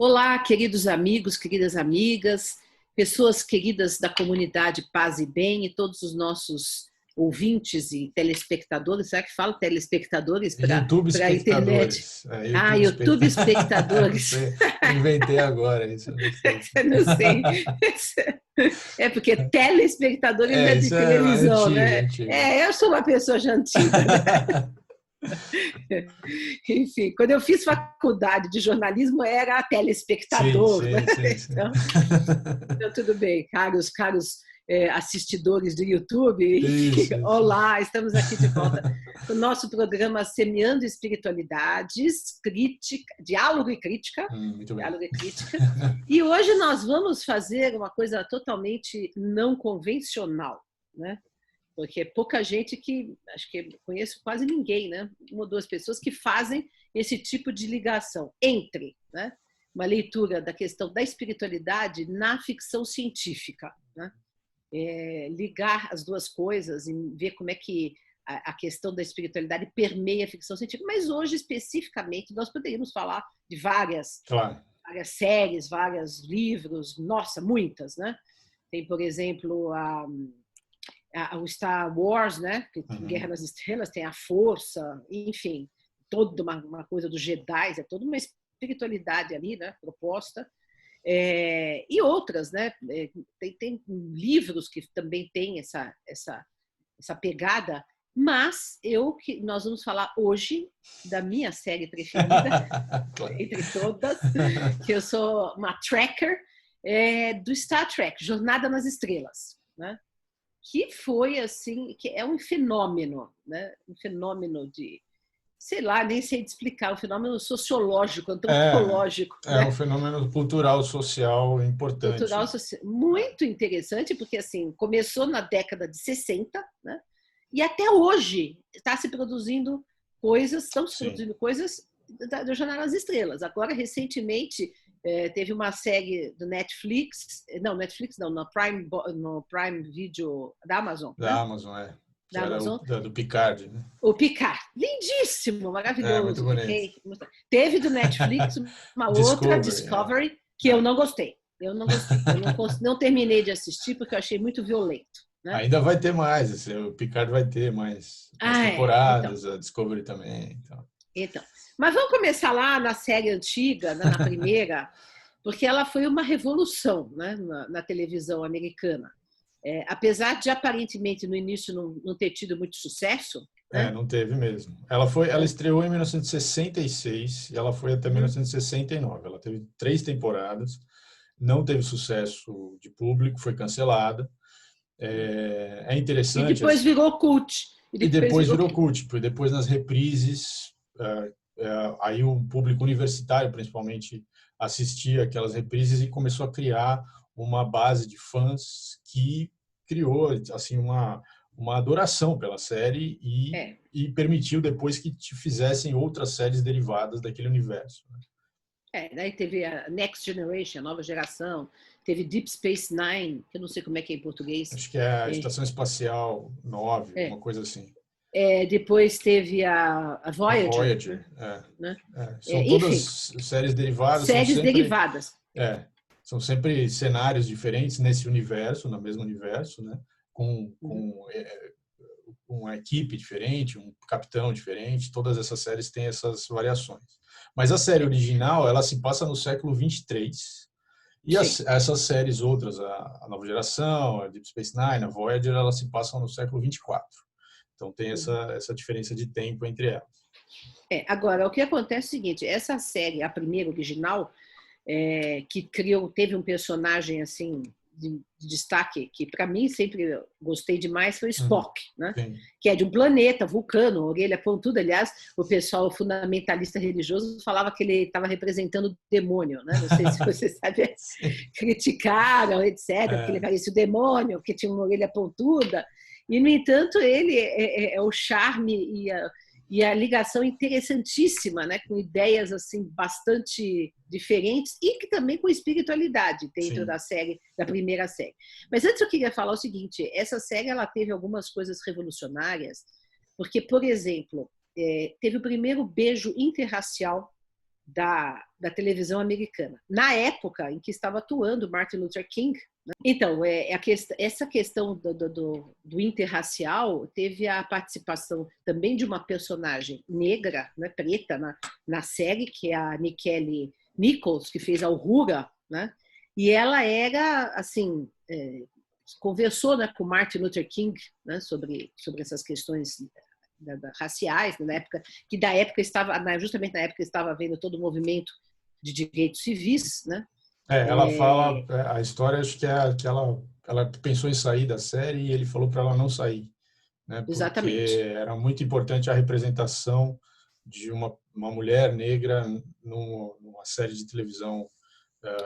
Olá, queridos amigos, queridas amigas, pessoas queridas da comunidade Paz e Bem e todos os nossos ouvintes e telespectadores. Será que falo telespectadores YouTube para a internet? espectadores. Ah, YouTube Não espectadores. sei, inventei agora isso, eu não sei. Eu não sei. É porque telespectadores é de Isso é televisão, antigo, né? antigo. Eu sou uma pessoa já antiga, né? Enfim, quando eu fiz faculdade de jornalismo era Sim, telespectador, né? sim, sim, sim. Então, tudo bem, caros assistidores do YouTube, Isso, isso. olá, estamos aqui de volta no nosso programa Semeando Espiritualidades, Muito bem. diálogo e crítica, e hoje nós vamos fazer uma coisa totalmente não convencional, né? Porque é pouca gente que, acho que conheço quase ninguém, né? Uma ou duas pessoas que fazem esse tipo de ligação entre, né, uma leitura da questão da espiritualidade na ficção científica, né? Ligar as duas coisas e ver como é que a questão da espiritualidade permeia a ficção científica. Mas hoje, especificamente, nós poderíamos falar de Claro. várias séries, vários livros, nossa, muitas, né? Tem, por exemplo, o Star Wars, né? Guerra Uhum. nas Estrelas, tem a Força, enfim, toda uma coisa dos Jedi, é toda uma espiritualidade ali, né? Proposta. E outras, né? Tem livros que também têm essa pegada, mas nós vamos falar hoje da minha série preferida, Claro. entre todas, que eu sou uma tracker do Star Trek, Jornada nas Estrelas, né? Que foi assim, que é um fenômeno, né? Um fenômeno de, sei lá, nem sei te explicar, um fenômeno sociológico, É, antropológico, é um né? fenômeno cultural, social Cultural, importante. muito interessante, porque assim, começou na década de 60, né? E até hoje está se produzindo estão se Sim. produzindo coisas da Jornada nas Estrelas. Agora, recentemente, teve uma série do Netflix não, no Prime Video da Amazon, Da né? Amazon, que Da era Amazon, do Picard, né? o Picard, lindíssimo, É, muito maravilhoso. bonito. Teve do Netflix uma outra, Discovery, Discovery, que eu é. não gostei. Eu não gostei. Eu não terminei de assistir porque eu achei muito violento, né? Ainda vai ter mais, o Picard vai ter mais Então. temporadas, a Discovery também. Então. Então, mas vamos começar lá na série antiga, né, na primeira, porque ela foi uma revolução, né, na televisão americana. Apesar de aparentemente no início não ter tido muito sucesso, né? Não teve mesmo. Ela estreou em 1966 e ela foi até Uhum. 1969. Ela teve 3 temporadas, não teve sucesso de público, foi cancelada. É E interessante, depois virou cult. E e depois depois virou virou cult, porque depois nas reprises, aí o público universitário principalmente assistia aquelas reprises e começou a criar uma base de fãs que criou assim uma adoração pela série é, e permitiu depois que te fizessem outras séries derivadas daquele universo, né? daí teve a Next Generation, a nova geração, teve Deep Space Nine, que eu não sei como é que é em português. Acho que é a É, Estação Espacial 9, é. uma coisa assim. Depois teve a A Voyager, Voyager, né? são Enfim, todas séries derivadas, séries derivadas. é, são sempre cenários diferentes nesse universo, no mesmo universo, né? Com, Uhum. com uma equipe diferente, um capitão diferente, todas essas séries têm essas variações. Mas a série original, ela se passa no século 23, e Sim. essas séries outras, a Nova Geração, a Deep Space Nine, a Voyager, elas se passam no século 24. Então tem Uhum. essa diferença de tempo entre elas. Agora, o que acontece é o seguinte, essa série, a primeira original, que teve um personagem assim de destaque, que para mim sempre gostei demais, foi o Uhum. Spock, né? Sim. Que é de um planeta, vulcano, orelha pontuda. Aliás, o pessoal fundamentalista religioso falava que ele estava representando o demônio, né? Não sei se você sabe, Sim. criticaram, etc., porque ele É, parecia o demônio, que tinha uma orelha pontuda. E, no entanto, ele é o charme e a ligação interessantíssima, né, com ideias assim bastante diferentes e que também com espiritualidade dentro sim. da série, da primeira série. Mas antes eu queria falar o seguinte, essa série ela teve algumas coisas revolucionárias, porque, por exemplo, teve o primeiro beijo interracial da televisão americana, na época em que estava atuando Martin Luther King, né? Então, essa questão do interracial teve a participação também de uma personagem negra, né, preta, na série, que é a Nikele Nichols, que fez a Uhura, né? E ela era, assim, conversou, né, com Martin Luther King, né, sobre essas questões raciais, na época, que estava, justamente na época estava havendo todo o movimento de direitos civis, né? Ela fala, a história acho que é que ela pensou em sair da série e ele falou para ela não sair, né? Exatamente. Porque era muito importante a representação de uma mulher negra numa série de televisão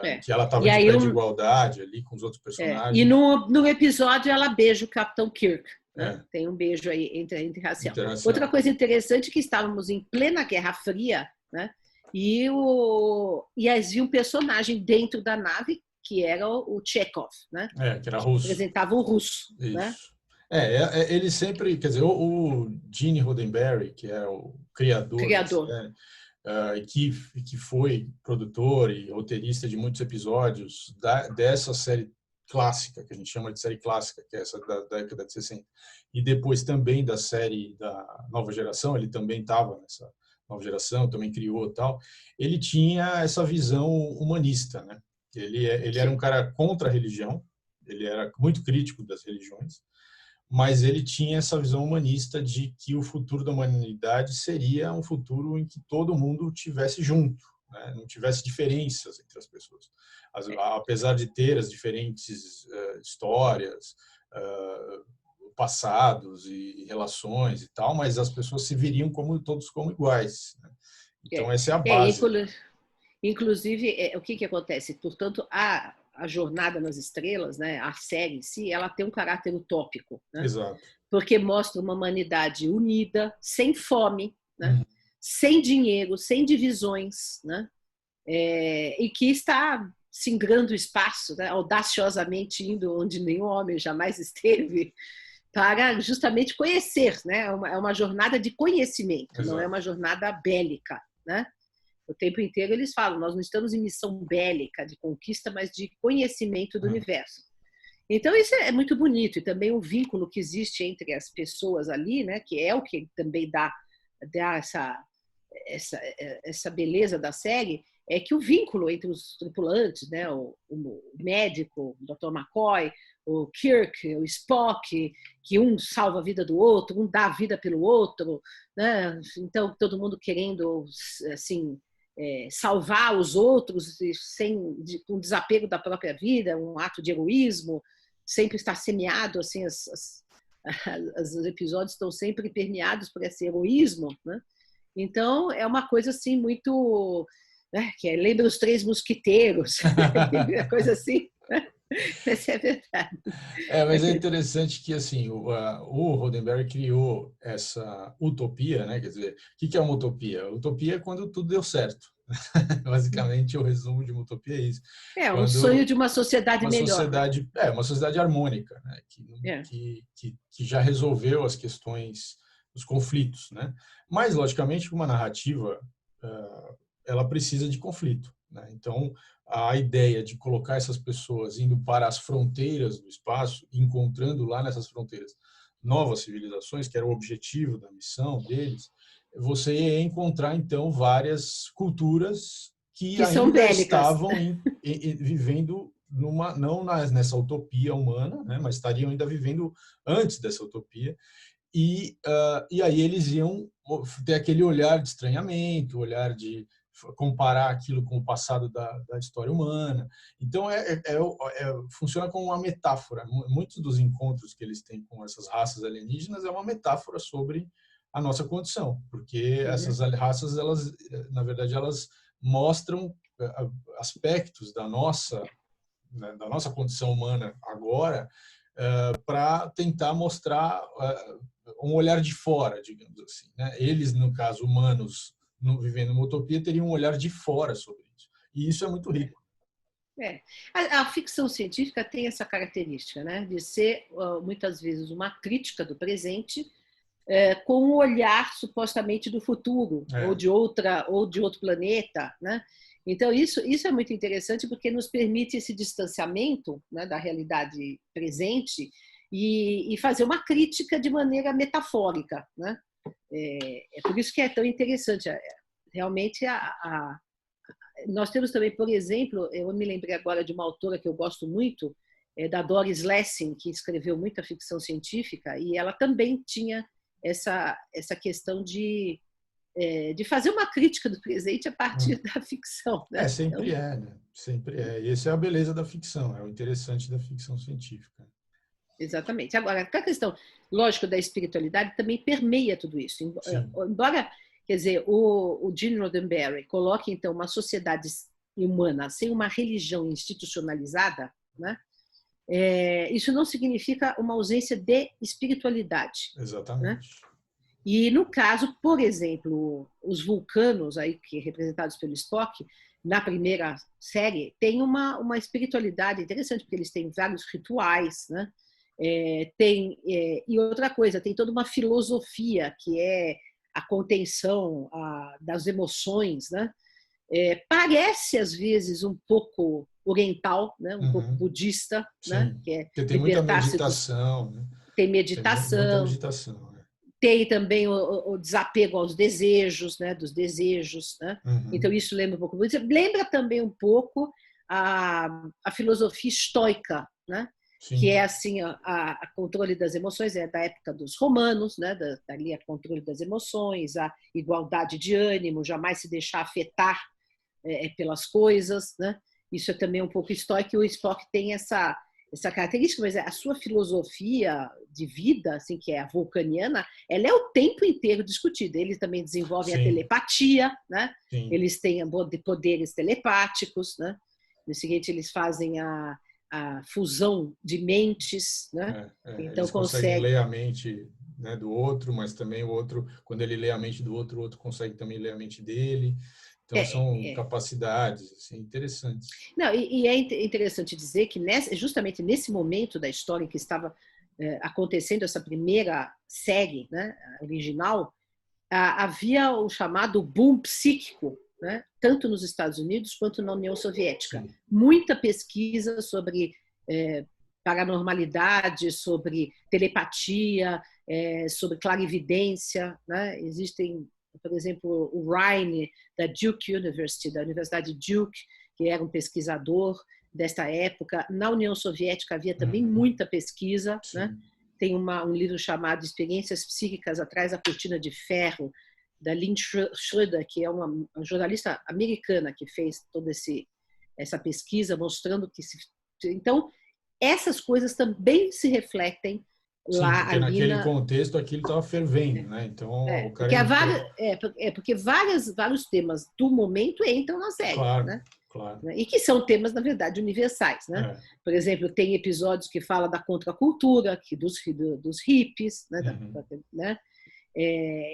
em que ela estava E de aí pé de igualdade ali com os outros e personagens. no episódio ela beija o Capitão Kirk, né? É, Tem um beijo aí entre racial. Outra interracial. coisa interessante é que estávamos em plena Guerra Fria, né? E havia um personagem dentro da nave que era o Chekhov, né? Que era Que russo. representava o russo, né? Isso. Ele sempre, quer dizer, o Gene Roddenberry, que é o criador da Criador. série, que foi produtor e roteirista de muitos episódios dessa série clássica, que a gente chama de série clássica, que é essa da década de 60, e depois também da série da Nova Geração, ele também estava nessa Nova Geração, também criou tal, ele tinha essa visão humanista, né? Ele era um Sim. cara contra a religião, ele era muito crítico das religiões, mas ele tinha essa visão humanista de que o futuro da humanidade seria um futuro em que todo mundo tivesse junto, né? Não tivesse diferenças entre as pessoas. Apesar de ter as diferentes histórias, passados e relações e tal, mas as pessoas se viriam todos como iguais, né? Então essa é a base. Inclusive, o que acontece? Portanto, a Jornada nas Estrelas, né, a série em si, ela tem um caráter utópico, né? Exato. Porque mostra uma humanidade unida, sem fome, né? Uhum. Sem dinheiro, sem divisões, né? E que está singrando o espaço, né? Audaciosamente indo onde nenhum homem jamais esteve, para justamente conhecer, né? É uma jornada de conhecimento, Exato. não é uma jornada bélica, né? O tempo inteiro eles falam, nós não estamos em missão bélica de conquista, mas de conhecimento do universo. Então isso é muito bonito, e também o vínculo que existe entre as pessoas ali, né, que é o que também dá essa beleza da série, é que o vínculo entre os tripulantes, né, o médico, o Dr. McCoy, o Kirk, o Spock, que um salva a vida do outro, um dá a vida pelo outro, né? Então todo mundo querendo, assim, salvar os outros com desapego da própria vida, um ato de heroísmo, sempre está semeado, assim, os episódios estão sempre permeados por esse heroísmo, né? Então é uma coisa assim muito, né, que lembra os Três Mosquiteiros, coisa assim, né? Essa é a verdade. Mas é interessante que assim o Roddenberry criou essa utopia, né? Quer dizer, o que é uma utopia? Utopia é quando tudo deu certo. Basicamente, o resumo de uma utopia é isso. Um sonho de uma sociedade uma melhor, né? sociedade, uma sociedade harmônica, né? Que já resolveu as questões, os conflitos, né? Mas logicamente, uma narrativa ela precisa de conflito, né? Então, a ideia de colocar essas pessoas indo para as fronteiras do espaço, encontrando lá nessas fronteiras novas civilizações, que era o objetivo da missão deles, você ia encontrar então várias culturas que Que são ainda bélicas. estavam vivendo não nessa utopia humana, né, mas estariam ainda vivendo antes dessa utopia. E aí eles iam ter aquele olhar de estranhamento, olhar de comparar aquilo com o passado da história humana. Então, funciona como uma metáfora. Muitos dos encontros que eles têm com essas raças alienígenas é uma metáfora sobre a nossa condição, porque essas raças, elas, na verdade, elas mostram aspectos da nossa condição humana agora, para tentar mostrar um olhar de fora, digamos assim, né? Eles, no caso, humanos, vivendo uma utopia, teriam um olhar de fora sobre isso. E isso é muito rico. A ficção científica tem essa característica, né, de ser muitas vezes uma crítica do presente, com um olhar supostamente do futuro ou de outro planeta, né? Então isso é muito interessante porque nos permite esse distanciamento, né, da realidade presente e fazer uma crítica de maneira metafórica, né? É por isso que é tão interessante. Realmente nós temos também, por exemplo, eu me lembrei agora de uma autora que eu gosto muito, da Doris Lessing, que escreveu muita ficção científica, e ela também tinha essa questão de fazer uma crítica do presente a partir da ficção. Né? Sempre então, né? Sempre é. E essa é a beleza da ficção, é o interessante da ficção científica. Exatamente. Agora, a questão, lógico, da espiritualidade também permeia tudo isso. Embora, quer dizer, o Gene Roddenberry coloque, então, uma sociedade humana sem uma religião institucionalizada, né? Isso não significa uma ausência de espiritualidade. Exatamente. Né? E, no caso, por exemplo, os vulcanos, aí, que representados pelo Spock, na primeira série, tem uma espiritualidade interessante, porque eles têm vários rituais, né? E outra coisa, tem toda uma filosofia que é a contenção das emoções, né? Parece às vezes um pouco oriental, né? Um pouco budista, né? Que é tem muita meditação, né? Tem meditação, muita meditação, né? Tem também o desapego aos desejos, né? Dos desejos, né? Então isso lembra um pouco, lembra também um pouco a filosofia estoica, né? Sim. Que é assim a controle das emoções, é da época dos romanos, né? Dali a controle das emoções, a igualdade de ânimo, jamais se deixar afetar pelas coisas, né? Isso é também um pouco estoico, e o Spock tem essa característica, mas a sua filosofia de vida, assim, que é a vulcaniana, ela é o tempo inteiro discutida. Eles também desenvolvem a telepatia, né? Eles têm poderes telepáticos, né? No seguinte, eles fazem a fusão de mentes, né? Então eles conseguem ler a mente, né, do outro, mas também o outro, quando ele lê a mente do outro, o outro consegue também ler a mente dele. Então são capacidades assim, interessantes. Não, e é interessante dizer que justamente nesse momento da história em que estava acontecendo essa primeira série, né, original, havia o chamado boom psíquico, né, tanto nos Estados Unidos quanto na União Soviética. Sim. Muita pesquisa sobre paranormalidade, sobre telepatia, sobre clarividência, né? Existem, por exemplo, o Ryan, da Duke University, da Universidade Duke, que era um pesquisador desta época. Na União Soviética havia também muita pesquisa, né? Tem um livro chamado Experiências Psíquicas Atrás da Cortina de Ferro, da Lynn Schroeder, que é uma jornalista americana que fez toda essa pesquisa, mostrando que então essas coisas também se refletem lá. Sim, porque naquele contexto aquilo estava fervendo, né? Então o cara porque vários temas do momento entram na série, claro, né? Claro. E que são temas, na verdade, universais, né? Por exemplo, tem episódios que falam da contracultura, dos hippies, né?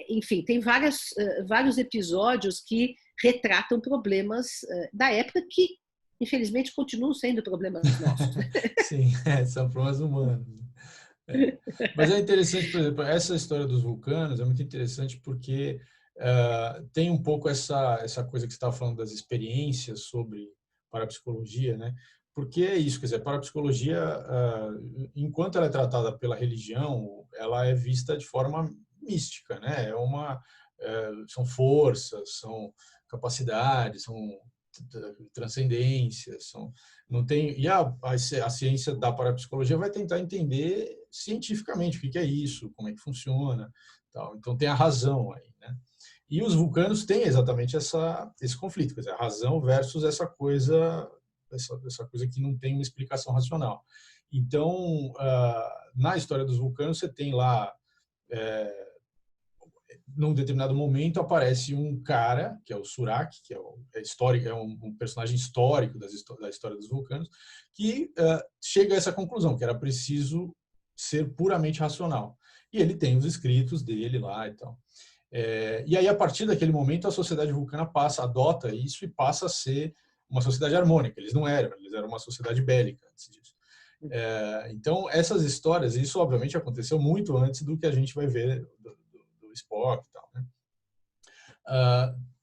Enfim, tem vários episódios que retratam problemas da época que, infelizmente, continuam sendo problemas nossos. Sim, são problemas humanos. Mas é interessante, por exemplo, essa história dos vulcanos é muito interessante porque tem um pouco essa coisa que você estava falando das experiências sobre parapsicologia, né? Porque é isso, quer dizer, a parapsicologia, enquanto ela é tratada pela religião, ela é vista de forma mística, né? São forças, são capacidades, são transcendências, não tem, e a ciência da parapsicologia vai tentar entender cientificamente o que é isso, como é que funciona, tal. Então tem a razão aí, né? E os vulcanos têm exatamente esse conflito, quer dizer, a razão versus essa coisa que não tem uma explicação racional. Então, na história dos vulcanos, você tem lá num determinado momento aparece um cara, que é o Surak, que é um personagem histórico da história dos vulcanos, que chega a essa conclusão, que era preciso ser puramente racional. E ele tem os escritos dele lá e tal. E aí, a partir daquele momento, a sociedade vulcana adota isso e passa a ser uma sociedade harmônica. Eles eram uma sociedade bélica antes disso. Então, essas histórias, isso obviamente aconteceu muito antes do que a gente vai ver do Spock e tal, né?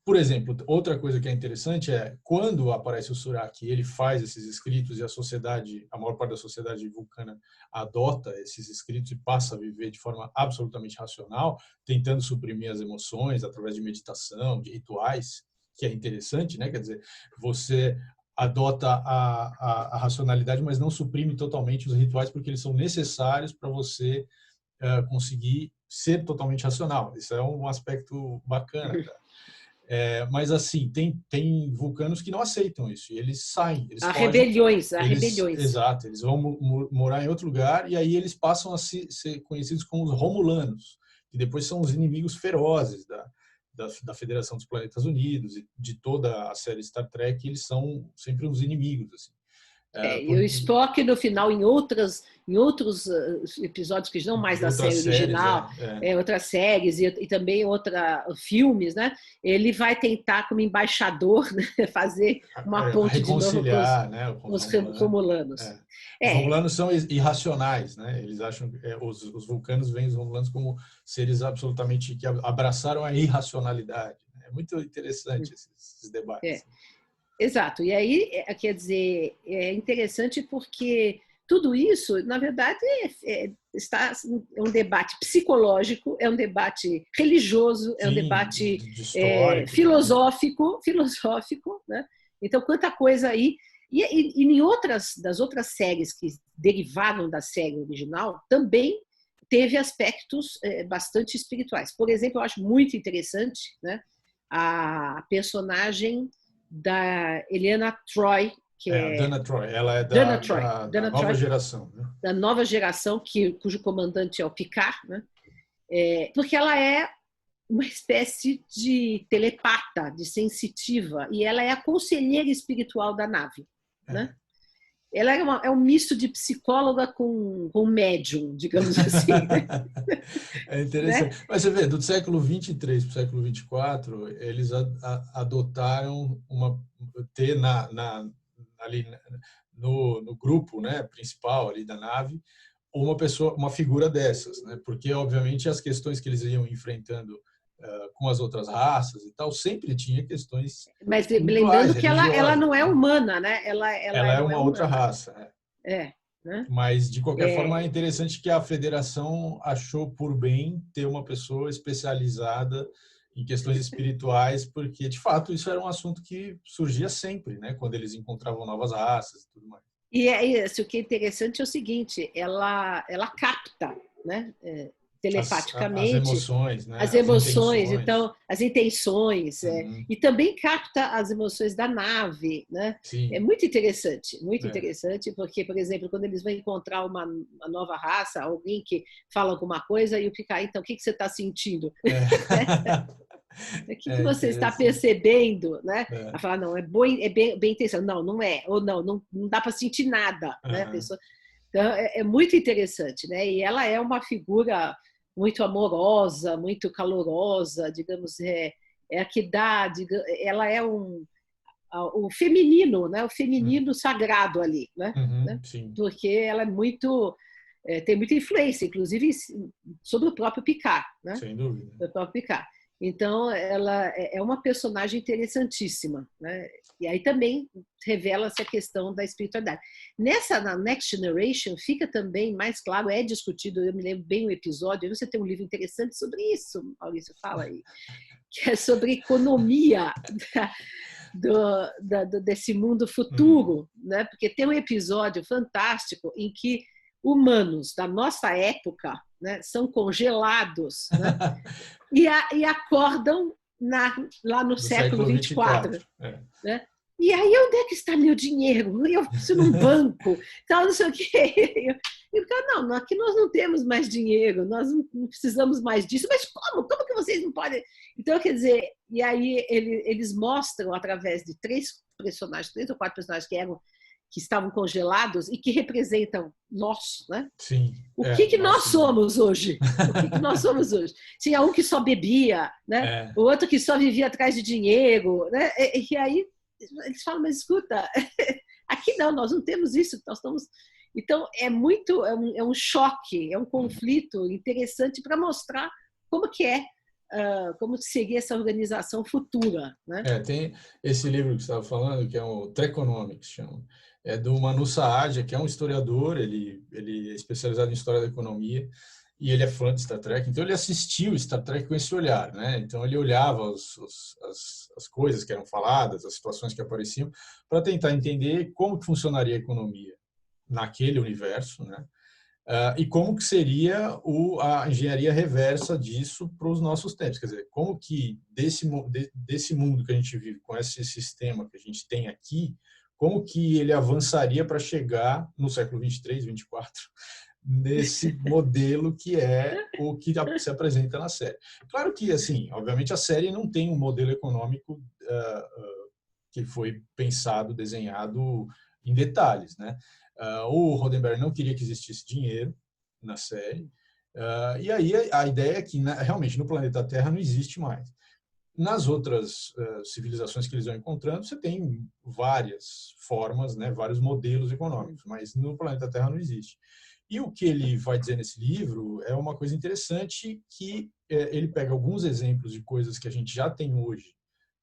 Por exemplo, outra coisa que é interessante é quando aparece o Suraki, ele faz esses escritos e a maior parte da sociedade vulcana adota esses escritos e passa a viver de forma absolutamente racional, tentando suprimir as emoções através de meditação, de rituais, que é interessante, né? Quer dizer, você adota a racionalidade, mas não suprime totalmente os rituais porque eles são necessários para você conseguir ser totalmente racional. Isso é um aspecto bacana, cara. Mas assim, tem vulcanos que não aceitam isso, e eles saem, eles Há fogem, rebeliões, há rebeliões. exato, eles vão morar em outro lugar e aí eles passam a ser conhecidos como os Romulanos, que depois são os inimigos ferozes da Federação dos Planetas Unidos e de toda a série Star Trek, eles são sempre os inimigos, assim. E o Spock, no final, em outros episódios que não mais da série original, outras séries e também filmes, né? Ele vai tentar, como embaixador, né, fazer uma ponte de novo com os Romulanos. Os Romulanos são irracionais, né? Eles acham que os vulcanos veem os Romulanos como seres absolutamente que abraçaram a irracionalidade. É muito interessante esses debates. Exato. E aí, quer dizer, é interessante porque tudo isso, na verdade, é um debate psicológico, é um debate religioso, é um debate filosófico, né? Então, quanta coisa aí. E em das outras séries que derivaram da série original, também teve aspectos bastante espirituais. Por exemplo, eu acho muito interessante, né, a personagem da Eliana Troy, que a Dana Troy, ela é da nova geração, né? Da nova geração, cujo comandante é o Picard, né? Porque ela é uma espécie de telepata, de sensitiva, e ela é a conselheira espiritual da nave, né? Ela é um misto de psicóloga com médium, digamos assim. É interessante. Né? Mas você vê, do século 23 para o século 24, eles adotaram ter ali no grupo, né, principal ali da nave, uma figura dessas, né? Porque obviamente as questões que eles iam enfrentando com as outras raças e tal, sempre tinha questões. Mas lembrando que ela não é humana, né? Ela é uma outra raça. Né? Mas, de qualquer forma, é interessante que a federação achou por bem ter uma pessoa especializada em questões espirituais, porque, de fato, isso era um assunto que surgia sempre, né? Quando eles encontravam novas raças e tudo mais. E o que é interessante é o seguinte, ela capta, né? Telepaticamente as emoções, né? As emoções, então as intenções, e também capta as emoções da nave, né? Sim. É muito interessante, porque, por exemplo, quando eles vão encontrar uma nova raça, alguém que fala alguma coisa e o Picard, então o que você está sentindo? O que você está percebendo, né? A falar, não, é bem intenção, não é, ou não dá para sentir nada, né? A pessoa, então é muito interessante, né? E ela é uma figura muito amorosa, muito calorosa, digamos, a que dá, ela é o feminino, né? O feminino sagrado ali, né? Sim. Porque ela tem muita influência, inclusive sobre o próprio Picard, né? Sem dúvida. O próprio Picard. Então, ela é uma personagem interessantíssima, né? E aí também revela-se a questão da espiritualidade. Na Next Generation, fica também mais claro, é discutido, eu me lembro bem o episódio, você tem um livro interessante sobre isso, Maurício, fala aí, que é sobre economia desse mundo futuro, né? Porque tem um episódio fantástico em que humanos da nossa época, né, são congelados, né? E acordam lá no século 24. Né? E aí, onde é que está meu dinheiro? Eu preciso num banco, tal, não sei o quê. Não, aqui nós não temos mais dinheiro, nós não precisamos mais disso. Mas como? Como que vocês não podem? Então, quer dizer, e aí eles mostram através de 3 ou 4 personagens que estavam congelados e que representam nós, né? Sim. O que nós somos hoje? O que nós somos hoje? Tinha um que só bebia, né? O outro que só vivia atrás de dinheiro, né? E aí eles falam, mas escuta, aqui nós não temos isso, nós estamos... Então é um choque, é um conflito interessante para mostrar como que é como seria essa organização futura, né? Tem esse livro que você estava falando, que é o Treconomics, chama. É do Manu Saadia, que é um historiador, ele é especializado em história da economia, e ele é fã de Star Trek, então ele assistiu Star Trek com esse olhar, né? Então ele olhava as coisas que eram faladas, as situações que apareciam, para tentar entender como que funcionaria a economia naquele universo, né? E como que seria a engenharia reversa disso para os nossos tempos. Quer dizer, como que desse mundo que a gente vive, com esse sistema que a gente tem aqui, como que ele avançaria para chegar no século 23, 24, nesse modelo que é o que se apresenta na série. Claro que, assim, obviamente a série não tem um modelo econômico que foi pensado, desenhado em detalhes, né? O Roddenberry não queria que existisse dinheiro na série, e aí a ideia é que realmente no planeta Terra não existe mais. Nas outras civilizações que eles vão encontrando, você tem várias formas, né, vários modelos econômicos, mas no planeta Terra não existe. E o que ele vai dizer nesse livro é uma coisa interessante, que ele pega alguns exemplos de coisas que a gente já tem hoje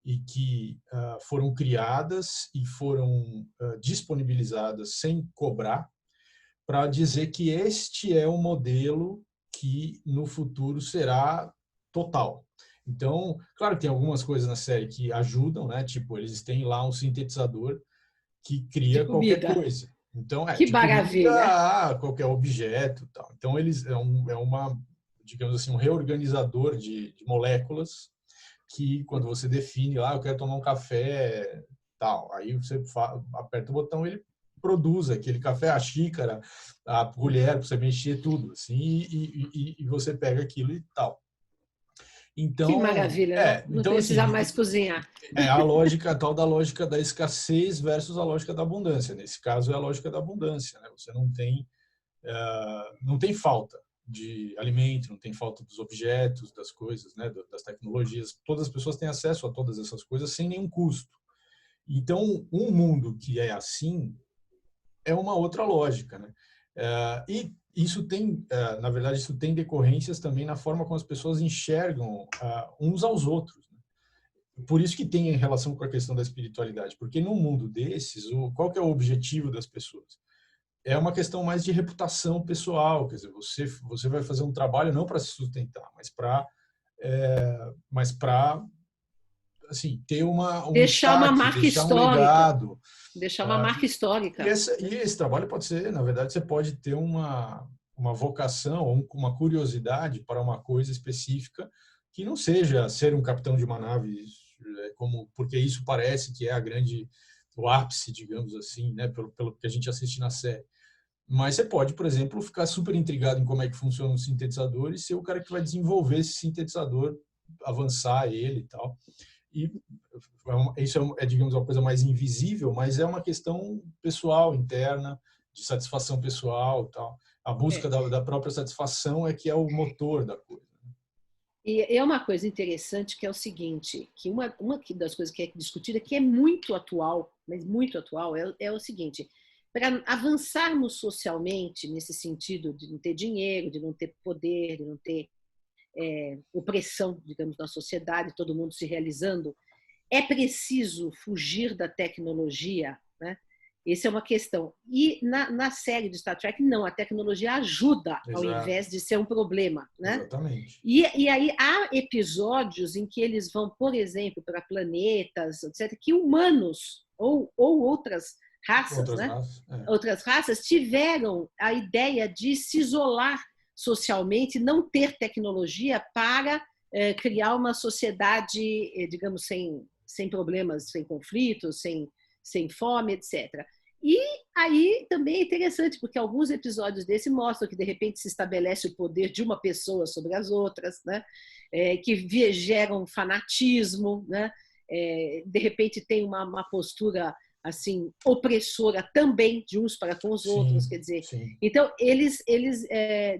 e que foram criadas e foram disponibilizadas sem cobrar, para dizer que este é o modelo que no futuro será total. Então, claro que tem algumas coisas na série que ajudam, né? Tipo, eles têm lá um sintetizador que cria qualquer coisa. Então, que maravilha! Qualquer objeto, tal. Então eles uma, digamos assim, um reorganizador de moléculas que quando você define lá, eu quero tomar um café, tal, aí você aperta o botão, ele produz aquele café, a xícara, a colher, para você mexer tudo, assim, e você pega aquilo e tal. Então, que maravilha, não então precisa assim, mais cozinhar. a tal da lógica da escassez versus a lógica da abundância. Nesse caso é a lógica da abundância, né? Você não tem falta de alimento, não tem falta dos objetos, das coisas, né, das tecnologias. Todas as pessoas têm acesso a todas essas coisas sem nenhum custo. Então, um mundo que é assim é uma outra lógica, né? E isso tem, na verdade, isso tem decorrências também na forma como as pessoas enxergam uns aos outros. Por isso que tem relação com a questão da espiritualidade, porque num mundo desses, qual que é o objetivo das pessoas? É uma questão mais de reputação pessoal, quer dizer, você vai fazer um trabalho não para se sustentar, mas para assim, ter um Deixar uma destaque, marca deixar um histórica. legado. Deixar uma marca histórica. E esse trabalho pode ser, na verdade, você pode ter uma vocação ou uma curiosidade para uma coisa específica que não seja ser um capitão de uma nave, porque isso parece que é o ápice, digamos assim, né, pelo que a gente assiste na série. Mas você pode, por exemplo, ficar super intrigado em como é que funciona um sintetizador e ser o cara que vai desenvolver esse sintetizador, avançar ele e tal. E isso digamos, uma coisa mais invisível, mas é uma questão pessoal, interna, de satisfação pessoal, tal. A busca da própria satisfação é que é o motor da coisa. E é uma coisa interessante que é o seguinte, que uma das coisas que é discutida, que é muito atual, mas muito atual, é o seguinte: para avançarmos socialmente, nesse sentido de não ter dinheiro, de não ter poder, de não ter opressão, digamos, na sociedade, todo mundo se realizando, é preciso fugir da tecnologia, né? Essa é uma questão. E na série de Star Trek, não, a tecnologia ajuda, ao invés de ser um problema, né? Exatamente. E aí há episódios em que eles vão, por exemplo, para planetas, etc., que humanos ou outras raças, outras raças tiveram a ideia de se isolar socialmente, não ter tecnologia para criar uma sociedade, digamos, sem problemas, sem conflitos, sem fome, etc. E aí também é interessante, porque alguns episódios desse mostram que, de repente, se estabelece o poder de uma pessoa sobre as outras, né? Que geram fanatismo, né? De repente tem uma postura assim opressora também de uns para com os outros, quer dizer. Sim. Então eles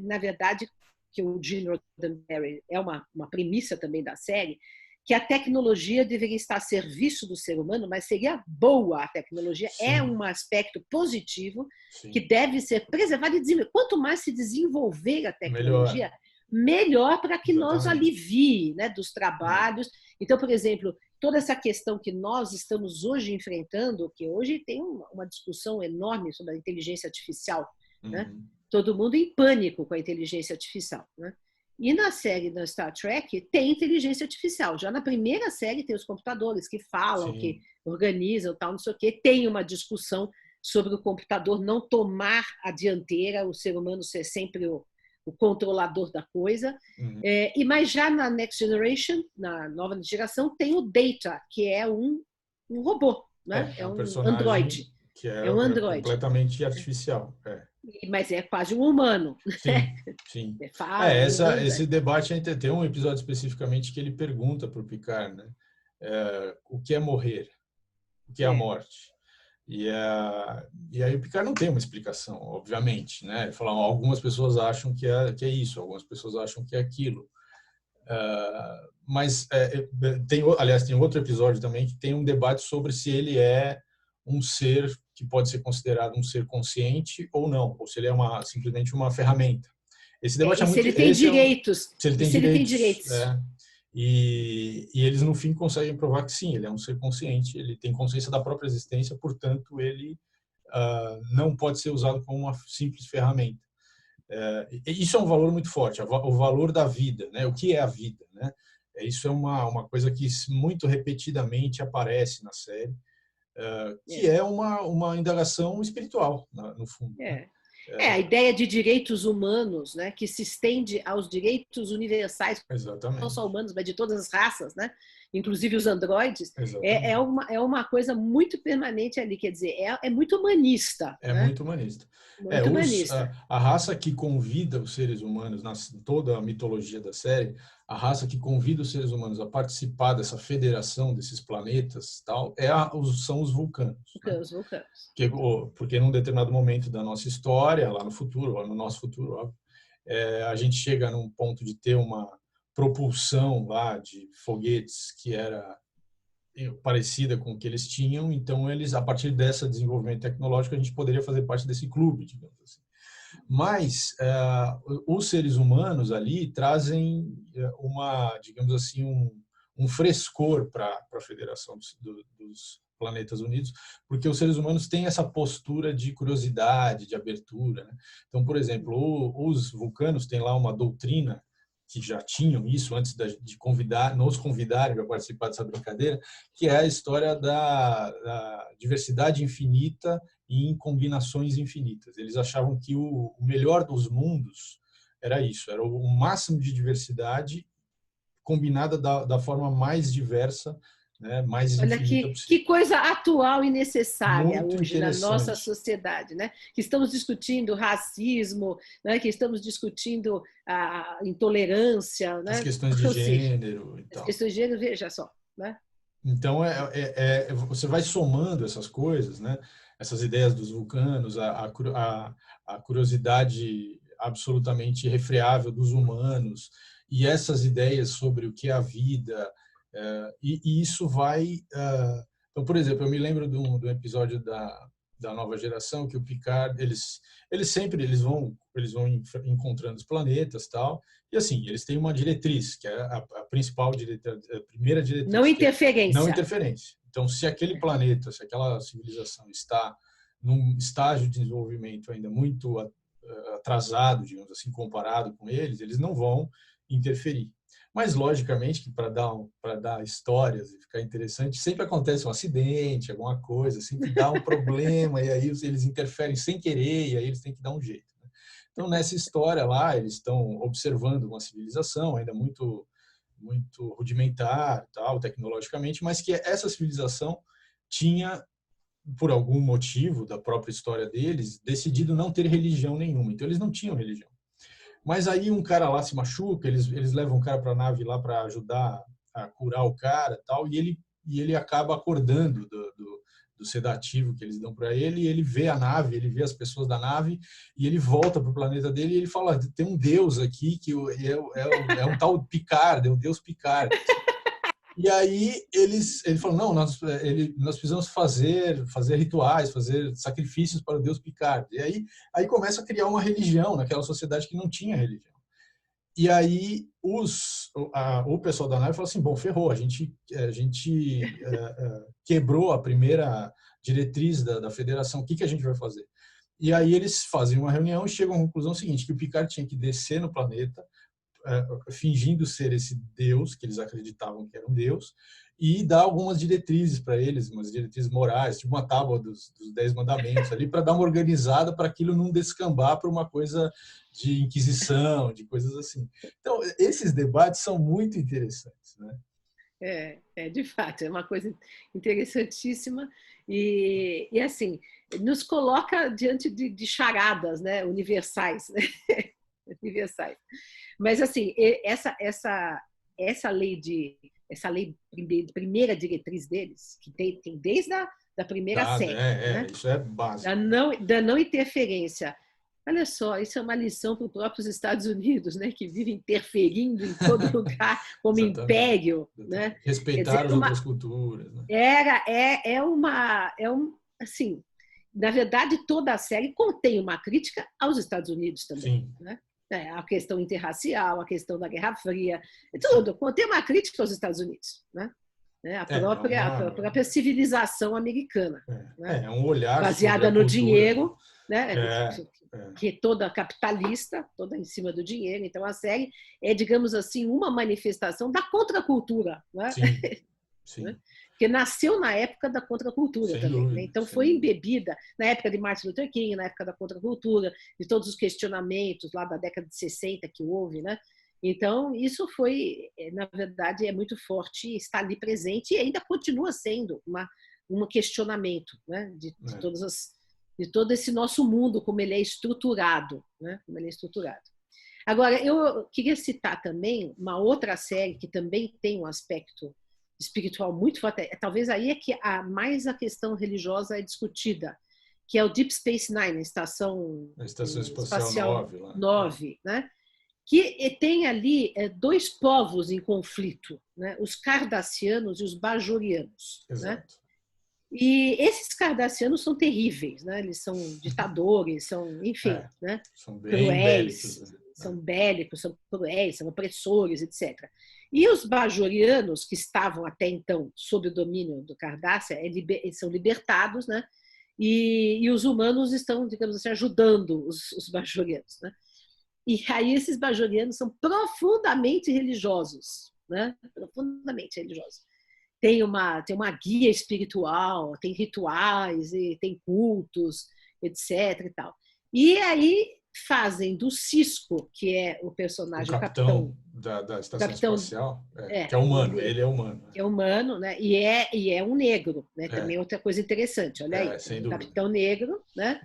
na verdade, que o Gene Roddenberry é uma premissa também da série, que a tecnologia deveria estar a serviço do ser humano, mas seria boa a tecnologia, é um aspecto positivo que deve ser preservado e desenvolvido. Quanto mais se desenvolver a tecnologia, melhor para que nos Exatamente. alivie, né, dos trabalhos. Então, por exemplo, toda essa questão que nós estamos hoje enfrentando, que hoje tem uma discussão enorme sobre a inteligência artificial, né? Uhum. Todo mundo em pânico com a inteligência artificial, né? E na série da Star Trek tem inteligência artificial. Já na primeira série tem os computadores que falam, Sim. que organizam, tal, não sei o quê. Tem uma discussão sobre o computador não tomar a dianteira, o ser humano ser sempre o controlador da coisa. Uhum. Mas já na Next Generation, na nova geração, tem o Data, que é um robô, né? É um um personagem androide. que É um androide. completamente artificial. Mas é quase um humano. Sim, sim. Ele fala, ele anda. Esse debate tem um episódio especificamente que ele pergunta para o Picard, né? O que é morrer? O que é a morte? E aí o Picard não tem uma explicação, obviamente, né? Ele fala, algumas pessoas acham que é isso, algumas pessoas acham que é aquilo. Mas aliás, tem outro episódio também que tem um debate sobre se ele é um ser que pode ser considerado um ser consciente ou não, ou se ele é simplesmente uma ferramenta. Esse debate E se ele tem direitos. se ele E tem se ele tem direitos. direitos. E eles, no fim, conseguem provar que sim, ele é um ser consciente, ele tem consciência da própria existência, portanto, ele não pode ser usado como uma simples ferramenta. Isso é um valor muito forte, o valor da vida, né? O que é a vida, né? Isso é uma coisa que muito repetidamente aparece na série, que é uma indagação espiritual, no fundo. A ideia de direitos humanos, né, que se estende aos direitos universais, Exatamente. não só humanos, mas de todas as raças, né? Inclusive os androides, é uma coisa muito permanente ali, quer dizer, é muito humanista. É, né? muito humanista. Muito humanista. A raça que convida os seres humanos, toda a mitologia da série, a raça que convida os seres humanos a participar dessa federação desses planetas, tal, são os vulcanos. Os vulcanos. Porque num determinado momento da nossa história, lá no futuro, no nosso futuro, óbvio, a gente chega num ponto de ter uma propulsão lá de foguetes que era parecida com o que eles tinham, então eles, a partir desse desenvolvimento tecnológico, a gente poderia fazer parte desse clube, digamos assim. Mas os seres humanos ali trazem digamos assim, um frescor para a Federação dos Planetas Unidos, porque os seres humanos têm essa postura de curiosidade, de abertura, né? Então, por exemplo, os vulcanos têm lá uma doutrina que já tinham isso antes de nos convidarem para participar dessa brincadeira, que é a história da diversidade infinita em combinações infinitas. Eles achavam que o melhor dos mundos era isso, era o máximo de diversidade combinada da forma mais diversa, né, mais Olha infinita que coisa atual e necessária muito hoje na nossa interessante. sociedade, né? Que estamos discutindo racismo, né? Que estamos discutindo a intolerância, né? As questões de gênero e tal. As questões de gênero, veja só, né? Então, você vai somando essas coisas, né? Essas ideias dos vulcanos, a curiosidade absolutamente irrefreável dos humanos e essas ideias sobre o que é a vida, e isso vai... Então, por exemplo, eu me lembro do episódio da Nova Geração que o Picard, eles vão encontrando os planetas, tal, e assim, eles têm uma diretriz, que é a principal diretriz, a primeira diretriz. Não interferência. Não interferência. Então, se aquele planeta, se aquela civilização está num estágio de desenvolvimento ainda muito atrasado, digamos assim, comparado com eles não vão interferir. Mas, logicamente, que para dar histórias e ficar interessante, sempre acontece um acidente, alguma coisa, sempre dá um problema, e aí eles interferem sem querer, e aí eles têm que dar um jeito. Né? Então, nessa história lá, eles estão observando uma civilização ainda muito rudimentar, tal, tecnologicamente, mas que essa civilização tinha, por algum motivo da própria história deles, decidido não ter religião nenhuma. Então, eles não tinham religião. Mas aí um cara lá se machuca, eles levam o cara para a nave lá para ajudar a curar o cara, tal, e ele acaba acordando do sedativo que eles dão para ele, e ele vê a nave, ele vê as pessoas da nave, e ele volta para o planeta dele e ele fala, tem um deus aqui que é um tal Picard, é um deus Picard. E aí ele falou, não, nós precisamos fazer rituais, fazer sacrifícios para o deus Picard. E aí começa a criar uma religião naquela sociedade que não tinha religião. E aí o pessoal da nave falou assim, bom, ferrou, a gente quebrou a primeira diretriz da federação, o que a gente vai fazer? E aí eles fazem uma reunião e chegam à conclusão seguinte, que o Picard tinha que descer no planeta, fingindo ser esse Deus, que eles acreditavam que era um Deus, e dar algumas diretrizes para eles, umas diretrizes morais, tipo uma tábua dos 10 mandamentos ali, para dar uma organizada para aquilo não descambar para uma coisa de inquisição, de coisas assim. Então, esses debates são muito interessantes, né? De fato, é uma coisa interessantíssima e assim, nos coloca diante de charadas, né, universais, né? Universais. Mas assim, essa lei primeira diretriz deles, que tem desde da primeira série, né? Isso é básico. Da não interferência. Olha só, isso é uma lição para os próprios Estados Unidos, né, que vive interferindo em todo lugar como império, né? Respeitar as outras culturas, né? Assim, na verdade, toda a série contém uma crítica aos Estados Unidos também, Sim. né? A questão interracial, a questão da Guerra Fria, tudo. Contém uma crítica aos Estados Unidos, né? A própria civilização americana, né? Um olhar baseada no dinheiro, né? Que é toda capitalista, toda em cima do dinheiro. Então a série é, digamos assim, uma manifestação da contracultura, né? Sim. Sim. Que nasceu na época da contracultura sem também. Dúvida, né? Então foi embebida na época de Martin Luther King, na época da contracultura, de todos os questionamentos lá da década de 60 que houve, né? Então isso foi, na verdade, é muito forte, está ali presente e ainda continua sendo um questionamento, né? De todo esse nosso mundo, como ele é estruturado, né? Como ele é estruturado. Agora, eu queria citar também uma outra série que também tem um aspecto espiritual muito forte. Talvez aí é que mais a questão religiosa é discutida, que é o Deep Space Nine, a Estação Espacial 9, né? Que tem ali dois povos em conflito, né? Os cardassianos e os bajorianos. Exato. Né? E esses cardassianos são terríveis, né? Eles são ditadores, são, enfim, né? São bem cruéis, bélicos, né? São bélicos, são cruéis, são opressores, etc. E os bajorianos, que estavam até então sob o domínio do Cardassia, eles são libertados, né? E os humanos estão, digamos assim, ajudando os bajorianos, né? E aí esses bajorianos são profundamente religiosos, né? Profundamente religiosos. Tem uma guia espiritual, tem rituais, e tem cultos, etc. E tal. E aí fazem do Cisco, que é o personagem, o capitão da estação espacial, que é humano, ele é humano. Que é humano, né? E é um negro, né? Também é outra coisa interessante, olha aí. Sem capitão negro, né?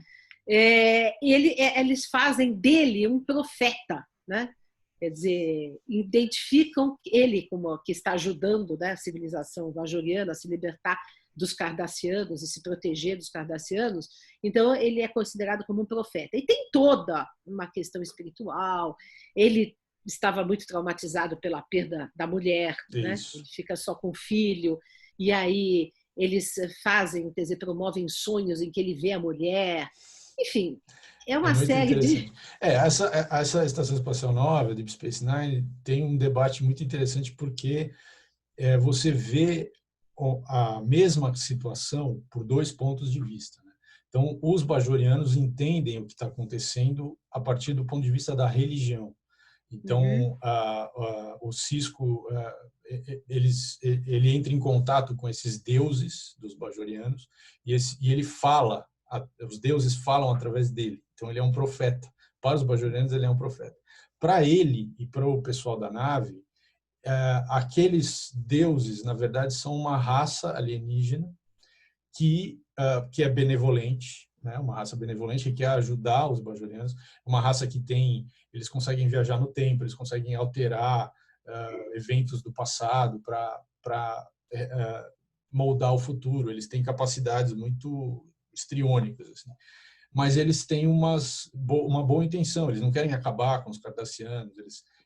Eles fazem dele um profeta, né? Quer dizer, identificam ele como que está ajudando, né, a civilização bajoriana a se libertar dos cardassianos e se proteger dos cardassianos. Então, ele é considerado como um profeta. E tem toda uma questão espiritual. Ele estava muito traumatizado pela perda da mulher, né? Ele fica só com o filho, e aí eles fazem, quer dizer, promovem sonhos em que ele vê a mulher. Enfim, é uma série de... Essa Estação Espacial Nova, Deep Space Nine, tem um debate muito interessante porque você vê a mesma situação por dois pontos de vista. Né? Então, os bajorianos entendem o que está acontecendo a partir do ponto de vista da religião. Então, o Cisco, ele entra em contato com esses deuses dos bajorianos e ele fala, os deuses falam através dele. Então, ele é um profeta. Para os bajorianos, ele é um profeta. Para ele e para o pessoal da nave, aqueles deuses, na verdade, são uma raça alienígena que é benevolente, né? Uma raça benevolente que quer ajudar os bajorianos, uma raça que eles conseguem viajar no tempo, eles conseguem alterar eventos do passado para moldar o futuro, eles têm capacidades muito histriônicas, assim. Mas eles têm uma boa intenção, eles não querem acabar com os cardassianos,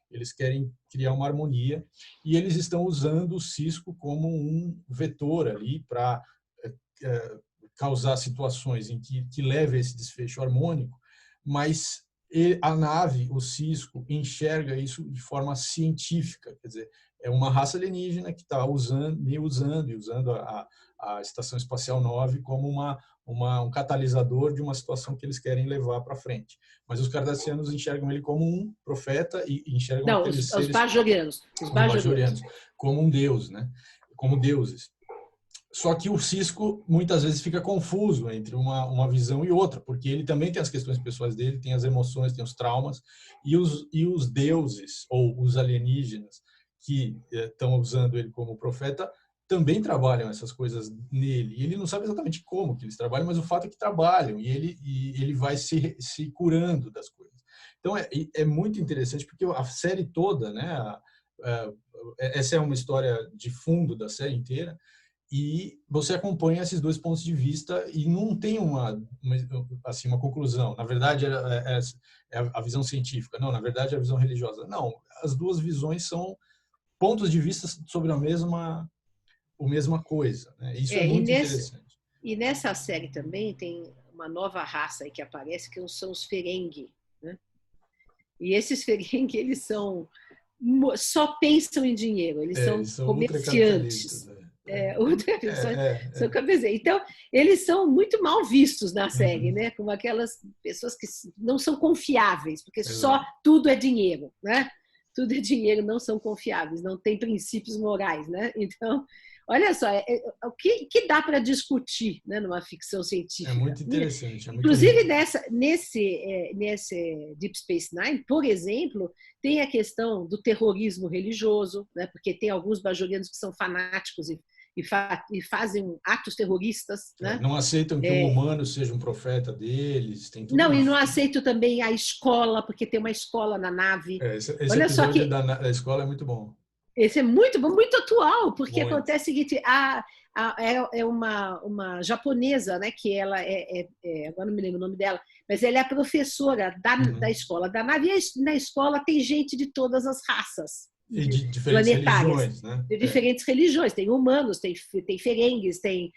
eles querem criar uma harmonia e eles estão usando o Cisco como um vetor ali para causar situações em que leve a esse desfecho harmônico, mas a nave, o Cisco, enxerga isso de forma científica, quer dizer, é uma raça alienígena que está usando a Estação Espacial 9 como um catalisador de uma situação que eles querem levar para frente. Mas os cardassianos enxergam ele como um profeta e enxergam Não, aqueles os seres, bajorianos. Os os bajorianos. bajorianos, como um deus, né? Como deuses. Só que o Cisco muitas vezes fica confuso entre uma visão e outra, porque ele também tem as questões pessoais dele, tem as emoções, tem os traumas, e os deuses ou os alienígenas que estão usando ele como profeta também trabalham essas coisas nele. E ele não sabe exatamente como que eles trabalham, mas o fato é que trabalham e ele vai se curando das coisas. Então é muito interessante porque a série toda, né? Essa é uma história de fundo da série inteira. E você acompanha esses dois pontos de vista e não tem assim, uma conclusão. Na verdade, é a visão científica. Não, na verdade, é a visão religiosa. Não, as duas visões são pontos de vista sobre a mesma coisa. Né? Isso é muito interessante. E nessa série também tem uma nova raça aí que aparece, que são os Ferengi. Né? E esses Ferengi, eles só pensam em dinheiro, eles são comerciantes. Né? São cabeças. Então, eles são muito mal vistos na série, né? Como aquelas pessoas que não são confiáveis, porque só tudo é dinheiro, né? Tudo é dinheiro, não são confiáveis, não tem princípios morais, né? Então, olha só, o que dá para discutir, né, numa ficção científica? É muito interessante. Inclusive, nesse Deep Space Nine, por exemplo, tem a questão do terrorismo religioso, né, porque tem alguns bajorianos que são fanáticos e fazem atos terroristas. Né? Não aceitam que um humano seja um profeta deles. Tem tudo não, isso. E não aceitam também a escola, porque tem uma escola na nave. Esse episódio da escola é muito bom. Esse é muito bom, muito atual, porque acontece o seguinte, é uma japonesa, né, que ela agora não me lembro o nome dela, mas ela é a professora da escola da nave, e na escola tem gente de todas as raças. E de diferentes religiões, né? De diferentes religiões, tem humanos, tem ferengues, tem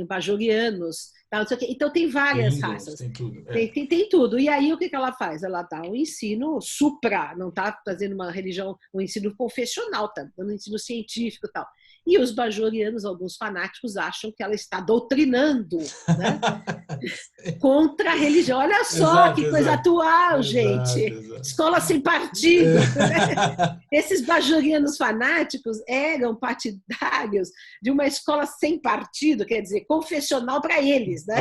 bajorianos, tal, então tem várias raças. Tem tudo. Tem tudo. E aí o que ela faz? Ela dá um ensino supra, não está fazendo uma religião, um ensino confessional, está dando um ensino científico e tal. E os bajorianos, alguns fanáticos, acham que ela está doutrinando, né? Contra a religião. Olha só que coisa atual, gente. Escola sem partido. Né? Esses bajorianos fanáticos eram partidários de uma escola sem partido, quer dizer, confessional para eles. Né?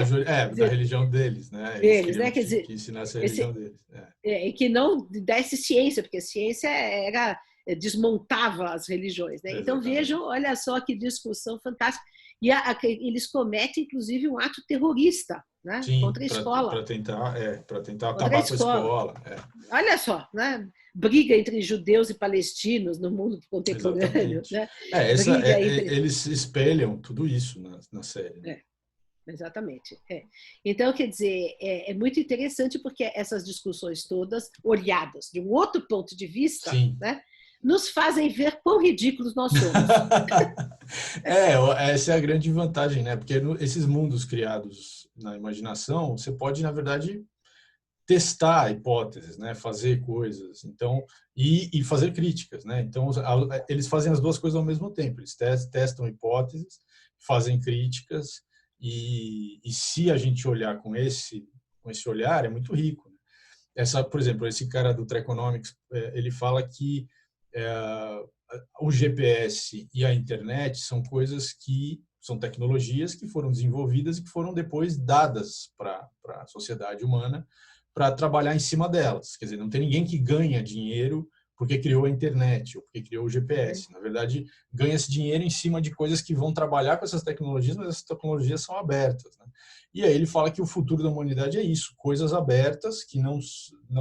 Da religião deles. Né? Eles, né? Quer dizer, que ensinasse a religião deles. E que não desse ciência, porque ciência desmontava as religiões. Né? Então, vejam, olha só que discussão fantástica. E eles cometem, inclusive, um ato terrorista, né? Sim, contra a escola. Para tentar acabar com a escola. Olha só, né? Briga entre judeus e palestinos no mundo contemporâneo. Né? Eles espelham tudo isso na série. Né? Exatamente. Então, quer dizer, é muito interessante porque essas discussões todas, olhadas de um outro ponto de vista, né, nos fazem ver quão ridículos nós somos. Essa é a grande vantagem, né? Porque esses mundos criados na imaginação, você pode, na verdade, testar hipóteses, né? Fazer coisas, então e fazer críticas, né? Então eles fazem as duas coisas ao mesmo tempo. Eles testam hipóteses, fazem críticas e se a gente olhar com esse olhar, é muito rico. Né? Por exemplo, esse cara do Treconomics, ele fala que o GPS e a internet são são tecnologias que foram desenvolvidas e que foram depois dadas para a sociedade humana para trabalhar em cima delas. Quer dizer, não tem ninguém que ganha dinheiro porque criou a internet ou porque criou o GPS. Na verdade, ganha-se dinheiro em cima de coisas que vão trabalhar com essas tecnologias, mas essas tecnologias são abertas. Né? E aí ele fala que o futuro da humanidade é isso, coisas abertas que não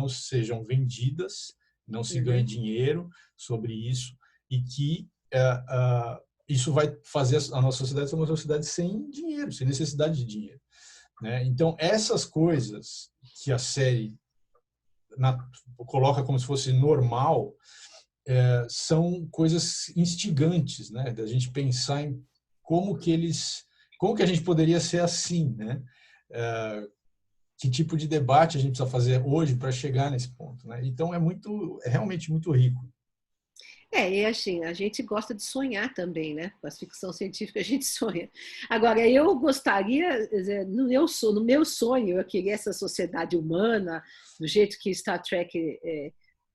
sejam vendidas, não se ganhe dinheiro sobre isso e que isso vai fazer a nossa sociedade ser uma sociedade sem dinheiro, sem necessidade de dinheiro. Né? Então, essas coisas que a série coloca como se fosse normal são coisas instigantes, né? Da gente pensar em como que a gente poderia ser assim, né? que tipo de debate a gente precisa fazer hoje para chegar nesse ponto, né? Então é realmente muito rico. E assim, a gente gosta de sonhar também, né? Com a ficção científica a gente sonha. Agora, eu gostaria, no meu sonho, eu queria essa sociedade humana, do jeito que Star Trek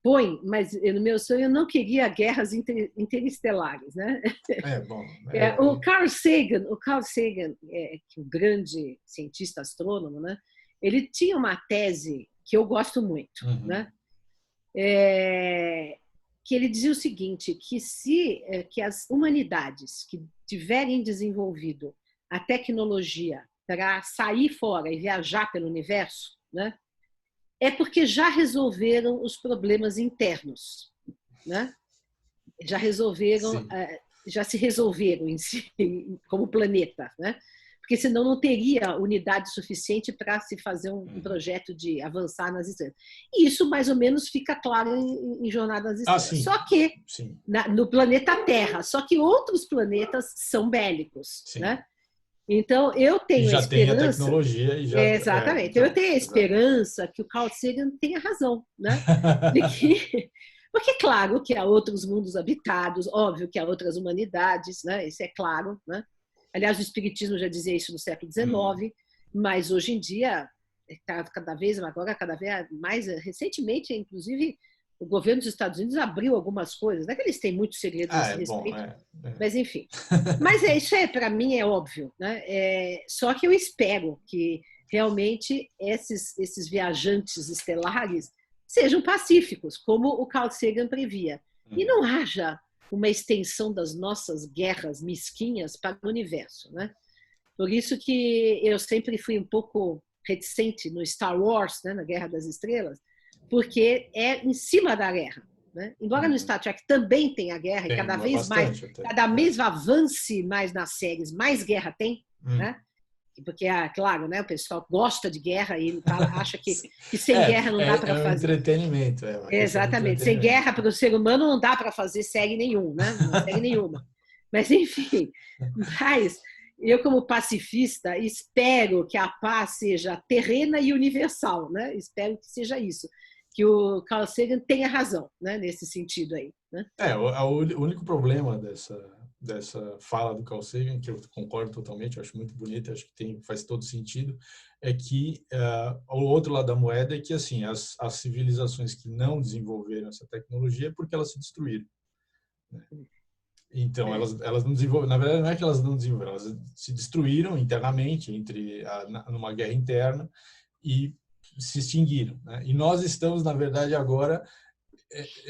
põe, mas no meu sonho eu não queria guerras interestelares, né? O Carl Sagan, que é um grande cientista astrônomo, né? Ele tinha uma tese que eu gosto muito, né? Que ele dizia o seguinte, que as humanidades que tiverem desenvolvido a tecnologia para sair fora e viajar pelo universo, né, é porque já resolveram os problemas internos, né? Já se resolveram em si, como planeta, né? Porque senão não teria unidade suficiente para se fazer um projeto de avançar nas estrelas. E isso mais ou menos fica claro em Jornada nas Estrelas. Sim. Só que no planeta Terra, só que outros planetas são bélicos, né? Então eu tenho já a esperança. Tem a tecnologia e já. Exatamente. Eu tenho a esperança que o Carl Sagan tenha razão, né? Porque é claro que há outros mundos habitados, óbvio que há outras humanidades, né? Isso é claro, né? Aliás, o Espiritismo já dizia isso no século XIX, mas hoje em dia, cada vez mais, recentemente, inclusive, o governo dos Estados Unidos abriu algumas coisas, não é que eles têm muitos segredos a esse respeito, mas enfim. Mas isso para mim é óbvio, né? Só que eu espero que realmente esses viajantes estelares sejam pacíficos, como o Carl Sagan previa, e não haja uma extensão das nossas guerras mesquinhas para o universo, né? Por isso que eu sempre fui um pouco reticente no Star Wars, né, na Guerra das Estrelas, porque é em cima da guerra, né? Embora no Star Trek também tenha guerra, e cada vez avance mais nas séries, mais guerra tem, né? Porque, claro, né, o pessoal gosta de guerra e acha que sem guerra não dá para fazer. Entretenimento. Exatamente. Sem guerra para o ser humano não dá para fazer série nenhuma, né? Série nenhuma. Mas, enfim, eu, como pacifista, espero que a paz seja terrena e universal, né? Espero que seja isso. Que o Carl Sagan tenha razão, né, nesse sentido aí. Né? O único problema dessa fala do Carl Sagan, que eu concordo totalmente, eu acho muito bonita, acho que faz todo sentido, é que o outro lado da moeda é que assim as civilizações que não desenvolveram essa tecnologia é porque elas se destruíram. Né? Então, elas não desenvolveram, na verdade não é que elas não desenvolveram, elas se destruíram internamente, numa guerra interna, e se extinguiram. Né? E nós estamos, na verdade, agora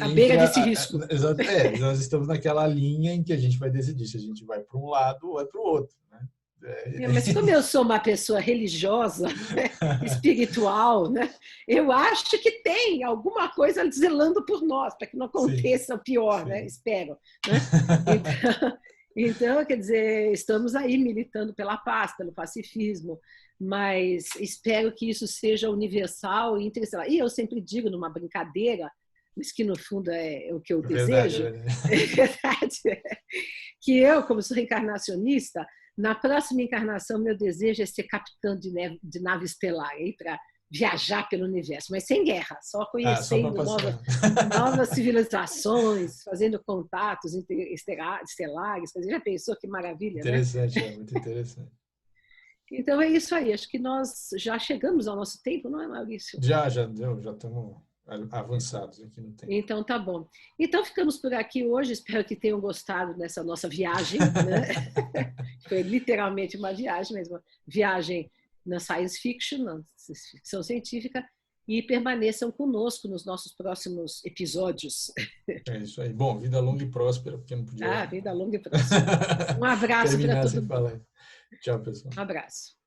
à beira desse risco. Nós estamos naquela linha em que a gente vai decidir se a gente vai para um lado ou vai para o outro. Né? Mas como eu sou uma pessoa religiosa, né, espiritual, né, eu acho que tem alguma coisa zelando por nós, para que não aconteça o pior, né? Espero. Né? Então, quer dizer, estamos aí militando pela paz, pelo pacifismo, mas espero que isso seja universal e interestelar. E eu sempre digo, numa brincadeira, mas que no fundo é o que eu desejo, que eu, como sou reencarnacionista, na próxima encarnação, meu desejo é ser capitão de nave estelar, para viajar pelo universo, mas sem guerra, só conhecendo novas civilizações, fazendo contatos estelares. Já pensou que maravilha, interessante, né? Muito interessante. Então é isso aí, acho que nós já chegamos ao nosso tempo, não é, Maurício? Já estamos avançados aqui no tempo. Então tá bom. Então ficamos por aqui hoje, espero que tenham gostado dessa nossa viagem, né? Foi literalmente uma viagem, mas uma viagem na science fiction, na ficção científica, e permaneçam conosco nos nossos próximos episódios. É isso aí. Bom, vida longa e próspera, porque não podia... vida longa e próspera. Um abraço para todo mundo. Tchau, pessoal. Um abraço.